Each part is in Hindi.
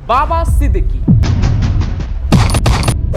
बाबा सिद्दीकी,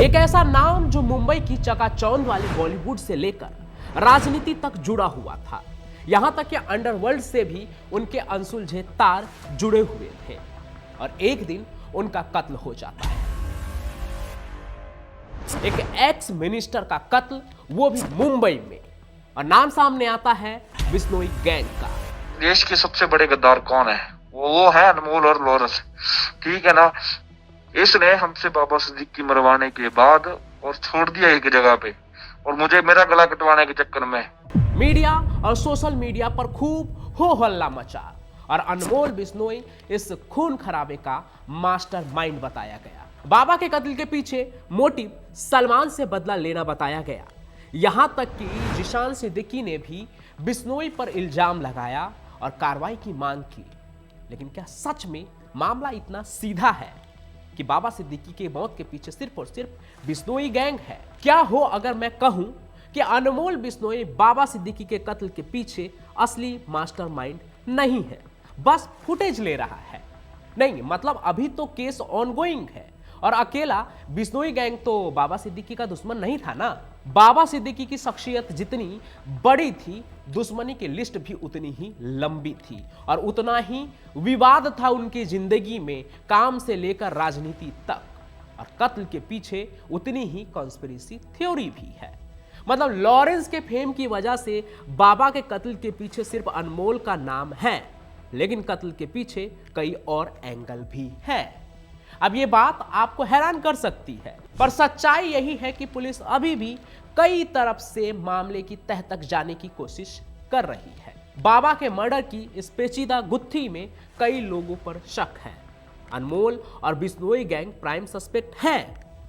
एक ऐसा नाम जो मुंबई की चकाचौंध वाली बॉलीवुड से लेकर राजनीति तक जुड़ा हुआ था। यहां तक कि अंडरवर्ल्ड से भी उनके अनसुलझे तार जुड़े हुए थे और एक दिन उनका कत्ल हो जाता है। एक एक्स मिनिस्टर का कत्ल, वो भी मुंबई में, और नाम सामने आता है बिश्नोई गैंग का। देश के सबसे बड़े गद्दार कौन है? वो है अनमोल और लॉरेंस, ठीक है ना। इसने हमसे बाबा सिद्दीकी मरवाने के बाद और छोड़ दिया एक जगह पे, और मुझे मेरा गला कटवाने के चक्कर में मीडिया और सोशल मीडिया पर खूब हो हल्ला मचा और अनमोल बिश्नोई इस खून खराबे का मास्टर माइंड बताया गया। बाबा के कत्ल के पीछे मोटिव सलमान से बदला लेना बताया गया। यहां तक कि जिशान सिद्दीकी ने भी बिश्नोई पर इल्जाम लगाया और कार्रवाई की मांग की। लेकिन क्या सच में मामला इतना सीधा है कि बाबा सिद्दीकी के मौत के पीछे सिर्फ और सिर्फ बिश्नोई गैंग है? क्या हो अगर मैं कहूं कि अनमोल बिश्नोई बाबा सिद्दीकी के कत्ल के पीछे असली मास्टरमाइंड नहीं है, बस फुटेज ले रहा है? नहीं, मतलब अभी तो केस ऑनगोइंग है और अकेला बिश्नोई गैंग तो बाबा सिद्दीकी का दुश्मन नहीं था ना। बाबा सिद्दीकी की शख्सियत जितनी बड़ी थी, दुश्मनी की लिस्ट भी उतनी ही लंबी थी और उतना ही विवाद था उनकी जिंदगी में, काम से लेकर राजनीति तक। और कत्ल के पीछे उतनी ही कॉन्स्पिरेसी थ्योरी भी है। मतलब लॉरेंस के फेम की वजह से बाबा के कत्ल के पीछे सिर्फ अनमोल का नाम है, लेकिन कत्ल के पीछे कई और एंगल भी है। अब ये बात आपको हैरान कर सकती है, पर सच्चाई यही है कि पुलिस अभी भी कई तरफ से मामले की तह तक जाने की कोशिश कर रही है। बाबा के मर्डर की इस पेचीदा गुत्थी में कई लोगों पर शक है। अनमोल और बिश्नोई गैंग प्राइम सस्पेक्ट है,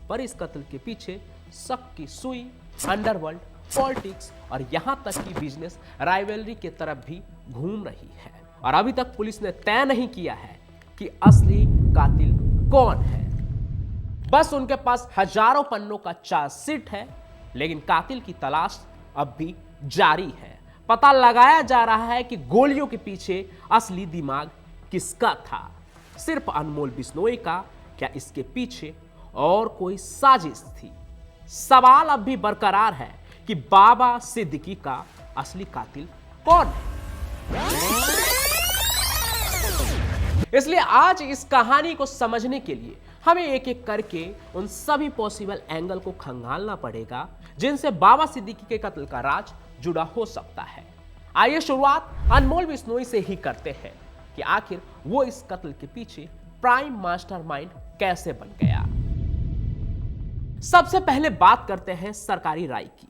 पर इस कत्ल के पीछे शक की सुई अंडरवर्ल्ड, पॉलिटिक्स और यहां तक कि बिजनेस राइवलरी के तरफ भी घूम रही है। और अभी तक पुलिस ने तय नहीं किया है कि असली कातिल कौन है। बस उनके पास हजारों पन्नों का चार्जशीट है, लेकिन कातिल की तलाश अब भी जारी है। पता लगाया जा रहा है कि गोलियों के पीछे असली दिमाग किसका था, सिर्फ अनमोल बिश्नोई का? क्या इसके पीछे और कोई साजिश थी? सवाल अब भी बरकरार है कि बाबा सिद्दीकी का असली कातिल कौन है। इसलिए आज इस कहानी को समझने के लिए हमें एक एक करके उन सभी पॉसिबल एंगल को खंगालना पड़ेगा जिनसे बाबा सिद्दीकी के कत्ल का राज जुड़ा हो सकता है। आइए शुरुआत अनमोल बिश्नोई से ही करते हैं कि आखिर वो इस कत्ल के पीछे प्राइम मास्टरमाइंड कैसे बन गया। सबसे पहले बात करते हैं सरकारी राय की।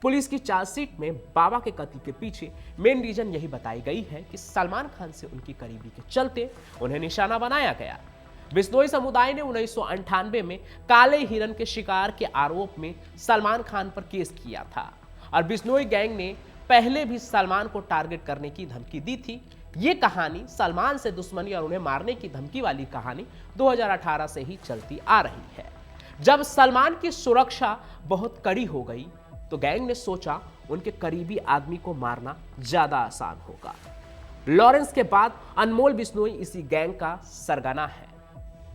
पुलिस की चार्जशीट में बाबा के कत्ल के पीछे मेन रीजन यही बताई गई है कि सलमान खान से उनकी करीबी के चलते उन्हें निशाना बनाया गया। बिश्नोई समुदाय ने 1998 में काले हिरन के शिकार के आरोप में सलमान खान पर केस किया था और बिश्नोई गैंग ने पहले भी सलमान को टारगेट करने की धमकी दी थी। ये कहानी सलमान से दुश्मनी और उन्हें मारने की धमकी वाली कहानी 2018 से ही चलती आ रही है। जब सलमान की सुरक्षा बहुत कड़ी हो गई तो गैंग ने सोचा उनके करीबी आदमी को मारना ज्यादा आसान होगा। लॉरेंस के बाद अनमोल बिश्नोई इसी गैंग का सरगना है।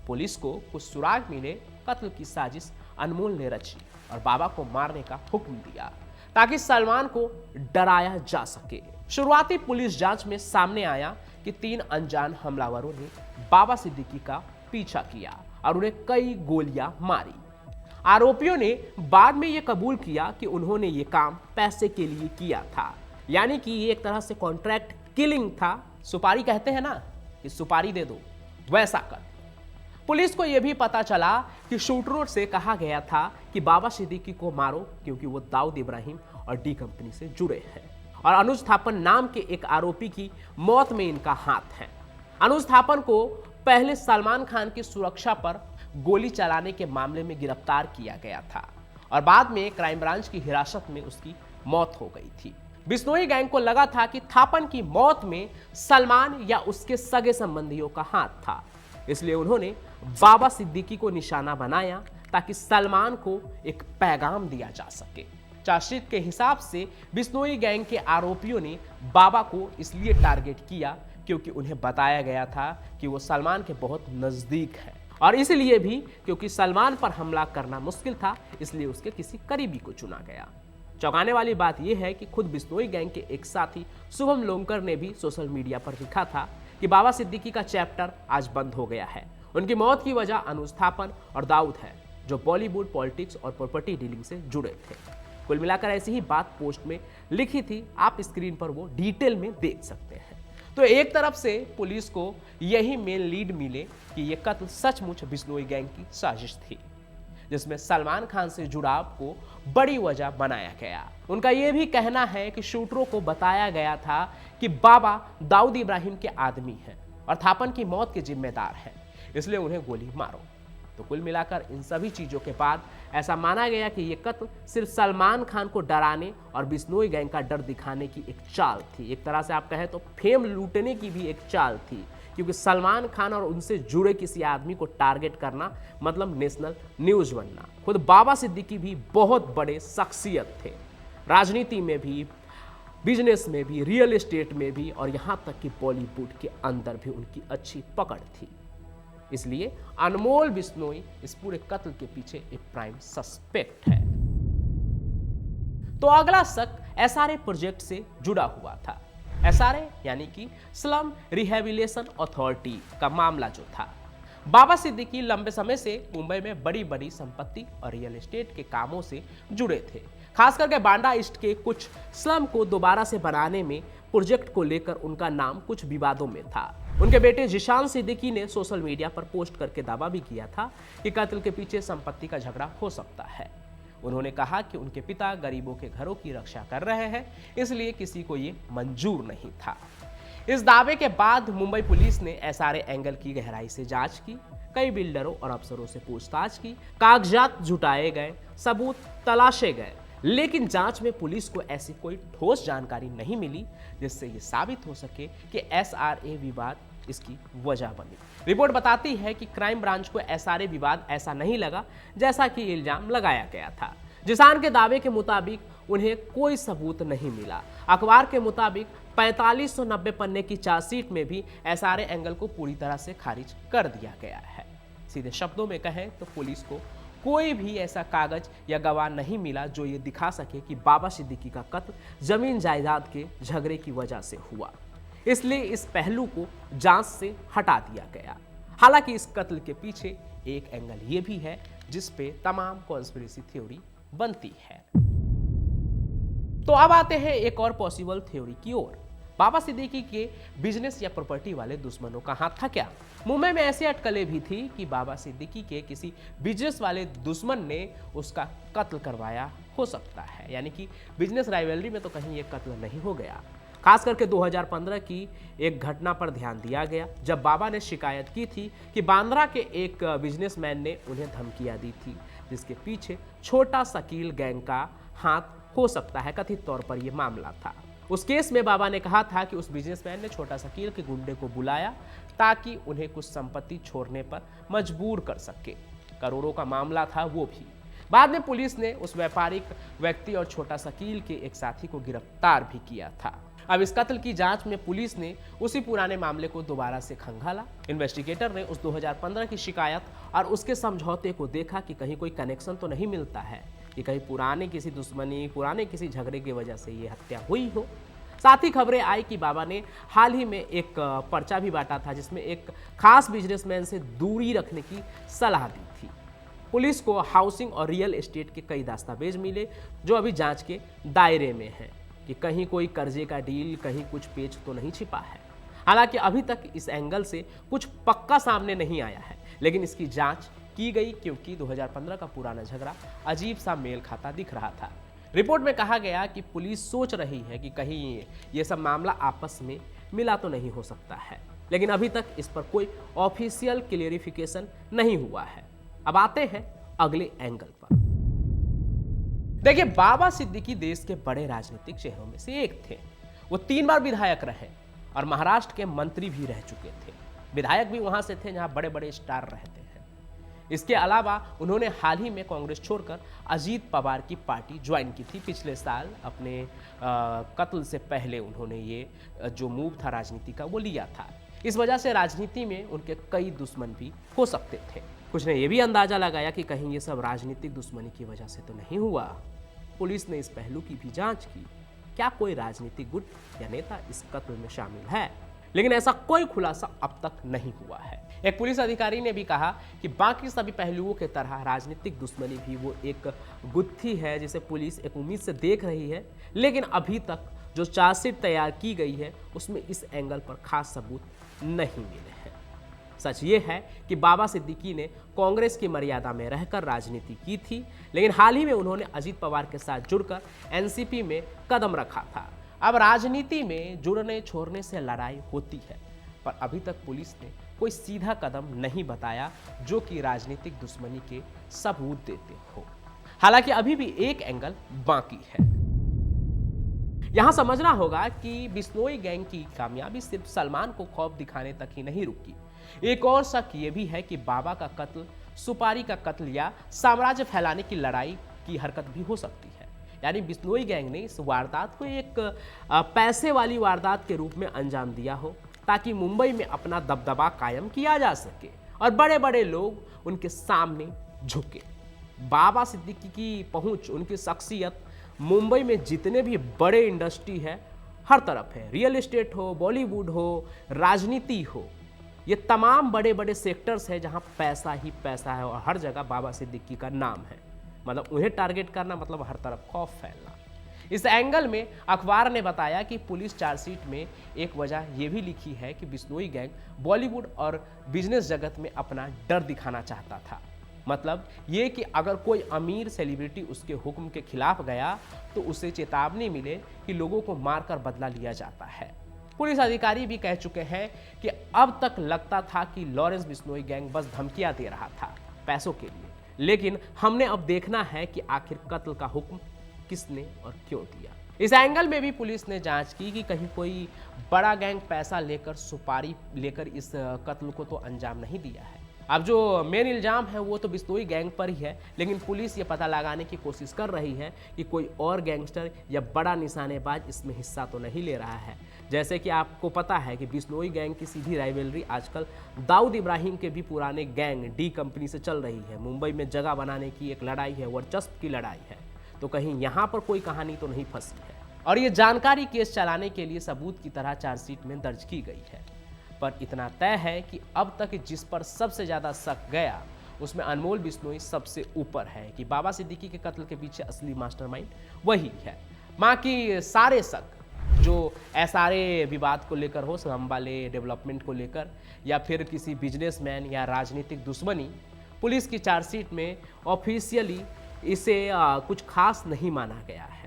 पुलिस को कुछ सुराग मिले, कत्ल की साजिश अनमोल ने रची और बाबा को मारने का हुक्म दिया ताकि सलमान को डराया जा सके। शुरुआती पुलिस जांच में सामने आया कि 3 अनजान हमलावरों ने बाबा सिद्दीकी का पीछा किया और उन्हें कई गोलियां मारी। आरोपियों ने बाद में यह कबूल किया कि उन्होंने ये काम पैसे के लिए किया था, यानी कि ये एक तरह से कॉन्ट्रैक्ट किलिंग था। सुपारी कहते हैं ना कि सुपारी दे दो, वैसा कर। पुलिस को यह भी पता चला कि शूटरों से कहा गया था कि बाबा सिद्दीकी को मारो क्योंकि वो दाऊद इब्राहिम और डी कंपनी से जुड़े हैं और अनुज थापन नाम के एक आरोपी की मौत में इनका हाथ है। अनुज थापन को पहले सलमान खान की सुरक्षा पर गोली चलाने के मामले में गिरफ्तार किया गया था और बाद में क्राइम ब्रांच की हिरासत में उसकी मौत हो गई थी। बिश्नोई गैंग को लगा था कि थापन की मौत में सलमान या उसके सगे संबंधियों का हाथ था, इसलिए उन्होंने बाबा सिद्दीकी को निशाना बनाया ताकि सलमान को एक पैगाम दिया जा सके। चार्जशीट के हिसाब से बिश्नोई गैंग के आरोपियों ने बाबा को इसलिए टारगेट किया क्योंकि उन्हें बताया गया था कि वो सलमान के बहुत नजदीक है और इसलिए भी क्योंकि सलमान पर हमला करना मुश्किल था, इसलिए उसके किसी करीबी को चुना गया। चौंकाने वाली बात यह है कि खुद बिश्नोई गैंग के एक साथी शुभम लोंकर ने भी सोशल मीडिया पर लिखा था कि बाबा सिद्दीकी का चैप्टर आज बंद हो गया है। उनकी मौत की वजह अनुस्थापन और दाऊद है, जो बॉलीवुड, पॉलिटिक्स और प्रॉपर्टी डीलिंग से जुड़े थे। कुल मिलाकर ऐसी ही बात पोस्ट में लिखी थी, आप स्क्रीन पर वो डिटेल में देख सकते हैं। तो एक तरफ से पुलिस को यही मेन लीड मिले कि ये कत्ल सचमुच बिश्नोई गैंग की साजिश थी, जिसमें सलमान खान से जुड़ाव को बड़ी वजह बनाया गया। उनका यह भी कहना है कि शूटरों को बताया गया था कि बाबा दाऊद इब्राहिम के आदमी हैं और थापन की मौत के जिम्मेदार हैं, इसलिए उन्हें गोली मारो। तो कुल मिलाकर इन सभी चीजों के बाद ऐसा माना गया कि यह कत्ल सिर्फ सलमान खान को डराने और बिश्नोई गैंग का डर दिखाने की एक चाल थी। एक तरह से आप कहें तो फेम लूटने की भी एक चाल थी, क्योंकि सलमान खान और उनसे जुड़े किसी आदमी को टारगेट करना मतलब नेशनल न्यूज बनना। खुद बाबा सिद्दीकी भी बहुत बड़े शख्सियत थे, राजनीति में भी, बिजनेस में भी, रियल एस्टेट में भी, और यहां तक कि बॉलीवुड के अंदर भी उनकी अच्छी पकड़ थी। इसलिए अनमोल बिश्नोई इस पूरे कत्ल के पीछे एक प्राइम सस्पेक्ट है। तो अगला शक एसआरए प्रोजेक्ट से जुड़ा हुआ था। एसआरए यानी कि स्लम रिहेबिलिटेशन अथॉरिटी का मामला जो था। बाबा सिद्दीकी लंबे समय से मुंबई में बड़ी बड़ी संपत्ति और रियल एस्टेट के कामों से जुड़े थे। खास करके बांडा ईस्ट के कुछ स्लम को दोबारा से बनाने में प्रोजेक्ट को लेकर उनका नाम कुछ विवादों में था। उनके बेटे जिशान सिद्दीकी ने सोशल मीडिया पर पोस्ट करके दावा भी किया था कि कत्ल के पीछे संपत्ति का झगड़ा हो सकता है। उन्होंने कहा कि उनके पिता गरीबों के घरों की रक्षा कर रहे हैं, इसलिए किसी को ये मंजूर नहीं था। इस दावे के बाद मुंबई पुलिस ने एसआरए एंगल की गहराई से जांच की, कई बिल्डरों और अफसरों से पूछताछ की, कागजात जुटाए गए, सबूत तलाशे गए, लेकिन जांच में पुलिस को ऐसी कोई ठोस जानकारी नहीं मिली जिससे ये साबित हो सके कि एसआरए विवाद इसकी वजह बनी। रिपोर्ट बताती है कि क्राइम ब्रांच को एसआरए विवाद ऐसा नहीं लगा जैसा कि इल्जाम लगाया गया था। जिसान के दावे के मुताबिक उन्हें कोई सबूत नहीं मिला। अखबार के मुताबिक 4590 पन्ने की चार्जशीट में भी एसआरए एंगल को पूरी तरह से खारिज कर दिया गया है। सीधे शब्दों में कहें तो पुलिस को कोई भी ऐसा कागज या गवाह नहीं मिला जो ये दिखा सके कि बाबा सिद्दीकी का कत्ल जमीन जायदाद के झगड़े की वजह से हुआ। इसलिए इस पहलू को जांच से हटा दिया गया। हालांकि इस कत्ल के पीछे एक एंगल ये भी है जिस पे तमाम कॉन्स्पिरेसी थ्योरी बनती है। तो अब आते हैं एक और पॉसिबल थ्योरी की ओर। बाबा सिद्दीकी के बिजनेस या प्रॉपर्टी वाले दुश्मनों का हाथ था क्या? मुंबई में ऐसी अटकलें भी थी कि बाबा सिद्दीकी के किसी बिजनेस वाले दुश्मन ने उसका कत्ल करवाया हो सकता है, यानी कि बिजनेस राइवलरी में तो कहीं ये कत्ल नहीं हो गया। खास करके 2015 की एक घटना पर ध्यान दिया गया, जब बाबा ने शिकायत की थी कि बांद्रा के एक बिजनेसमैन ने उन्हें धमकियां दी थी, जिसके पीछे छोटा शकील गैंग का हाथ हो सकता है। कथित तौर पर यह मामला था। उस केस में बाबा ने कहा था कि उस बिजनेसमैन ने छोटा शकील के गुंडे को बुलाया ताकि उन्हें कुछ संपत्ति छोड़ने पर मजबूर कर सके। करोड़ों का मामला था वो भी। बाद में पुलिस ने उस व्यापारिक व्यक्ति और छोटा शकील के एक साथी को गिरफ्तार भी किया था। अब इस कत्ल की जांच में पुलिस ने उसी पुराने मामले को दोबारा से खंगाला। इन्वेस्टिगेटर ने उस 2015 की शिकायत और उसके समझौते को देखा कि कहीं कोई कनेक्शन तो नहीं मिलता है, कि कहीं पुराने किसी दुश्मनी, पुराने किसी झगड़े की वजह से ये हत्या हुई हो। साथ ही खबरें आई कि बाबा ने हाल ही में एक पर्चा भी बांटा था जिसमें एक खास बिजनेसमैन से दूरी रखने की सलाह दी थी। पुलिस को हाउसिंग और रियल एस्टेट के कई दस्तावेज मिले जो अभी जांच के दायरे में हैं कि कहीं कोई कर्जे का डील, कहीं कुछ पेच तो नहीं छिपा है। हालांकि अभी तक इस एंगल से कुछ पक्का सामने नहीं आया है, लेकिन इसकी जांच की गई क्योंकि 2015 का पुराना झगड़ा अजीब सा मेल खाता दिख रहा था। रिपोर्ट में कहा गया कि पुलिस सोच रही है कि कहीं ये सब मामला आपस में मिला तो नहीं हो सकता है, लेकिन अभी तक इस पर कोई ऑफिशियल क्लियरिफिकेशन नहीं हुआ है। अब आते हैं अगले एंगल पर। देखिए, बाबा सिद्दीकी देश के बड़े राजनीतिक चेहरों में से एक थे। वो 3 बार विधायक रहे और महाराष्ट्र के मंत्री भी रह चुके थे। विधायक भी वहां से थे जहां बड़े बड़े स्टार रहते हैं। इसके अलावा उन्होंने हाल ही में कांग्रेस छोड़कर अजीत पवार की पार्टी ज्वाइन की थी। पिछले साल अपने कत्ल से पहले उन्होंने ये जो मूव था राजनीति का वो लिया था। इस वजह से राजनीति में उनके कई दुश्मन भी हो सकते थे। कुछ ने यह भी अंदाजा लगाया कि कहीं ये सब राजनीतिक दुश्मनी की वजह से तो नहीं हुआ। पुलिस ने इस पहलू की भी जांच की, क्या कोई राजनीतिक गुट या नेता इस कत्ल में शामिल है, लेकिन ऐसा कोई खुलासा अब तक नहीं हुआ है। एक पुलिस अधिकारी ने भी कहा कि बाकी सभी पहलुओं के तरह राजनीतिक दुश्मनी भी वो एक गुत्थी है जिसे पुलिस एक उम्मीद से देख रही है, लेकिन अभी तक जो चार्जशीट तैयार की गई है उसमें इस एंगल पर खास सबूत नहीं मिले हैं। सच ये है कि बाबा सिद्दीकी ने कांग्रेस की मर्यादा में रहकर राजनीति की थी, लेकिन हाल ही में उन्होंने अजीत पवार के साथ जुड़कर एनसीपी में कदम रखा था। अब राजनीति में जुड़ने छोड़ने से लड़ाई होती है, पर अभी तक पुलिस ने कोई सीधा कदम नहीं बताया जो कि राजनीतिक दुश्मनी के सबूत देते हो। हालांकि अभी भी एक एंगल बाकी है। यहां समझना होगा कि बिश्नोई गैंग की कामयाबी सिर्फ सलमान को खौफ दिखाने तक ही नहीं रुकी। एक और शक ये भी है कि बाबा का कत्ल सुपारी का कत्ल या साम्राज्य फैलाने की लड़ाई की हरकत भी हो सकती है। यानी बिश्नोई गैंग ने इस वारदात को एक पैसे वाली वारदात के रूप में अंजाम दिया हो ताकि मुंबई में अपना दबदबा कायम किया जा सके और बड़े बड़े लोग उनके सामने झुके। बाबा सिद्दीकी की पहुंच, उनकी शख्सियत मुंबई में जितने भी बड़े इंडस्ट्री है हर तरफ है, रियल एस्टेट हो, बॉलीवुड हो, राजनीति हो, ये तमाम बड़े बड़े सेक्टर्स है जहां पैसा ही पैसा है और हर जगह बाबा सिद्दीकी का नाम है। मतलब उन्हें टारगेट करना मतलब हर तरफ खौफ फैलना। इस एंगल में अखबार ने बताया कि पुलिस चार्जशीट में एक वजह यह भी लिखी है कि बिश्नोई गैंग बॉलीवुड और बिजनेस जगत में अपना डर दिखाना चाहता था। मतलब ये कि अगर कोई अमीर सेलिब्रिटी उसके हुक्म के खिलाफ गया तो उसे चेतावनी मिले कि लोगों को मारकर बदला लिया जाता है। पुलिस अधिकारी भी कह चुके हैं कि अब तक लगता था कि लॉरेंस बिश्नोई गैंग बस धमकियां दे रहा था पैसों के लिए, लेकिन हमने अब देखना है कि आखिर कत्ल का हुक्म किसने और क्यों दिया। इस एंगल में भी पुलिस ने जांच की कि कहीं कोई बड़ा गैंग पैसा लेकर, सुपारी लेकर इस कत्ल को तो अंजाम नहीं दिया है। अब जो मेन इल्जाम है वो तो बिश्नोई गैंग पर ही है, लेकिन पुलिस ये पता लगाने की कोशिश कर रही है कि कोई और गैंगस्टर या बड़ा निशानेबाज इसमें हिस्सा तो नहीं ले रहा है। जैसे कि आपको पता है कि बिश्नोई गैंग की सीधी राइवलरी आजकल दाऊद इब्राहिम के भी पुराने गैंग डी कंपनी से चल रही है। मुंबई में जगह बनाने की एक लड़ाई है, वर्चस्व की लड़ाई है, तो कहीं यहाँ पर कोई कहानी तो नहीं फंसी है। और ये जानकारी केस चलाने के लिए सबूत की तरह चार्जशीट में दर्ज की गई है। पर इतना तय है कि अब तक जिस पर सबसे ज़्यादा शक गया उसमें अनमोल बिश्नोई सबसे ऊपर है कि बाबा सिद्दीकी के कत्ल के पीछे असली मास्टरमाइंड वही है। बाकी सारे शक जो एसआरए विवाद को लेकर हो, श्रम वाले डेवलपमेंट को लेकर, या फिर किसी बिजनेसमैन या राजनीतिक दुश्मनी, पुलिस की चार्जशीट में ऑफिशियली इसे कुछ खास नहीं माना गया है।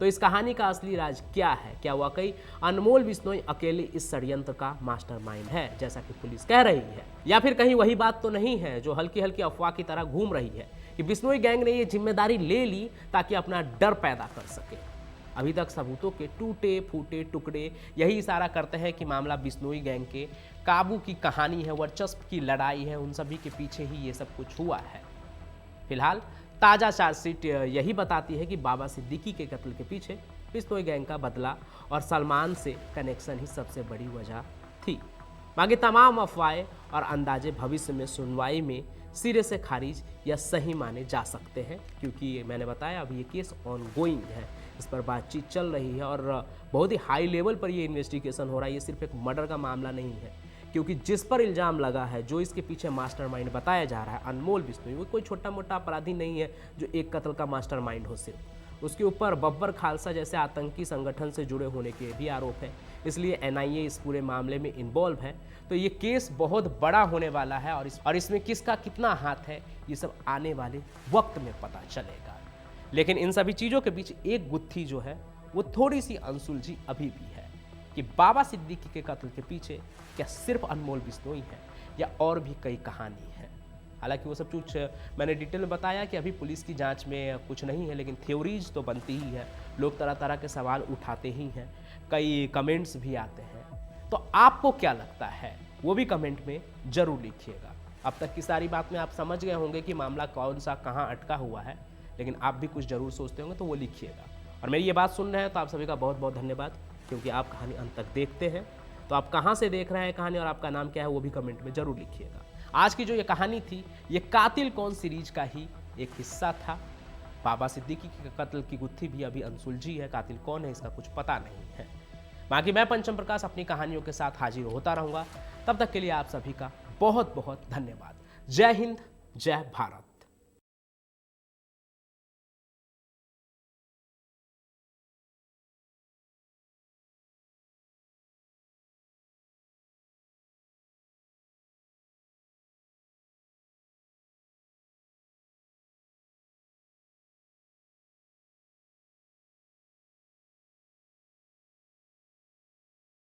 तो इस कहानी का असली राज क्या है? क्या वाकई अनमोल बिश्नोई अकेले इस षड्यंत्र का मास्टरमाइंड है जैसा कि पुलिस कह रही है, या फिर कहीं वही बात तो नहीं है जो हल्की हल्की अफवाह की तरह घूम रही है कि बिश्नोई गैंग ने ये जिम्मेदारी ले ली ताकि अपना डर पैदा कर सके? अभी तक सबूतों के टूटे फूटे टुकड़े यही इशारा करते हैं कि मामला बिश्नोई गैंग के काबू की कहानी है, वर्चस्व की लड़ाई है, उन सभी के पीछे ही ये सब कुछ हुआ है। फिलहाल ताज़ा चार्जशीट यही बताती है कि बाबा सिद्दीकी के कत्ल के पीछे बिश्नोई गैंग का बदला और सलमान से कनेक्शन ही सबसे बड़ी वजह थी। बाकी तमाम अफवाहें और अंदाजे भविष्य में सुनवाई में सिरे से खारिज या सही माने जा सकते हैं, क्योंकि मैंने बताया अभी ये केस ऑनगोइंग है, इस पर बातचीत चल रही है और बहुत ही हाई लेवल पर ये इन्वेस्टिगेशन हो रहा है। ये सिर्फ एक मर्डर का मामला नहीं है, क्योंकि जिस पर इल्ज़ाम लगा है, जो इसके पीछे मास्टरमाइंड बताया जा रहा है अनमोल बिश्नोई, वो कोई छोटा मोटा अपराधी नहीं है जो एक कत्ल का मास्टरमाइंड हो। सिर्फ उसके ऊपर बब्बर खालसा जैसे आतंकी संगठन से जुड़े होने के भी आरोप है, इसलिए एनआईए इस पूरे मामले में इन्वॉल्व है। तो ये केस बहुत बड़ा होने वाला है और इसमें किसका कितना हाथ है ये सब आने वाले वक्त में पता चलेगा। लेकिन इन सभी चीज़ों के बीच एक गुत्थी जो है वो थोड़ी सी अनसुलझी अभी भी है कि बाबा सिद्दीकी के कत्ल के पीछे क्या सिर्फ अनमोल बिश्नोई है या और भी कई कहानी है। हालांकि वो सब कुछ मैंने डिटेल में बताया कि अभी पुलिस की जांच में कुछ नहीं है, लेकिन थ्योरीज तो बनती ही है, लोग तरह तरह के सवाल उठाते ही हैं, कई कमेंट्स भी आते हैं। तो आपको क्या लगता है वो भी कमेंट में ज़रूर लिखिएगा। अब तक की सारी बात में आप समझ गए होंगे कि मामला कौन सा कहाँ अटका हुआ है, लेकिन आप भी कुछ ज़रूर सोचते होंगे तो वो लिखिएगा। और मेरी ये बात सुन रहे हैं तो आप सभी का बहुत बहुत धन्यवाद, क्योंकि आप कहानी अंत तक देखते हैं। तो आप कहाँ से देख रहे हैं कहानी और आपका नाम क्या है वो भी कमेंट में ज़रूर लिखिएगा। आज की जो ये कहानी थी ये कातिल कौन सीरीज का ही एक हिस्सा था। बाबा सिद्दीकी के कत्ल की गुत्थी भी अभी अनसुलझी है, कातिल कौन है इसका कुछ पता नहीं है। बाकी मैं पंचम प्रकाश अपनी कहानियों के साथ हाजिर होता रहूंगा। तब तक के लिए आप सभी का बहुत बहुत धन्यवाद। जय हिंद, जय भारत।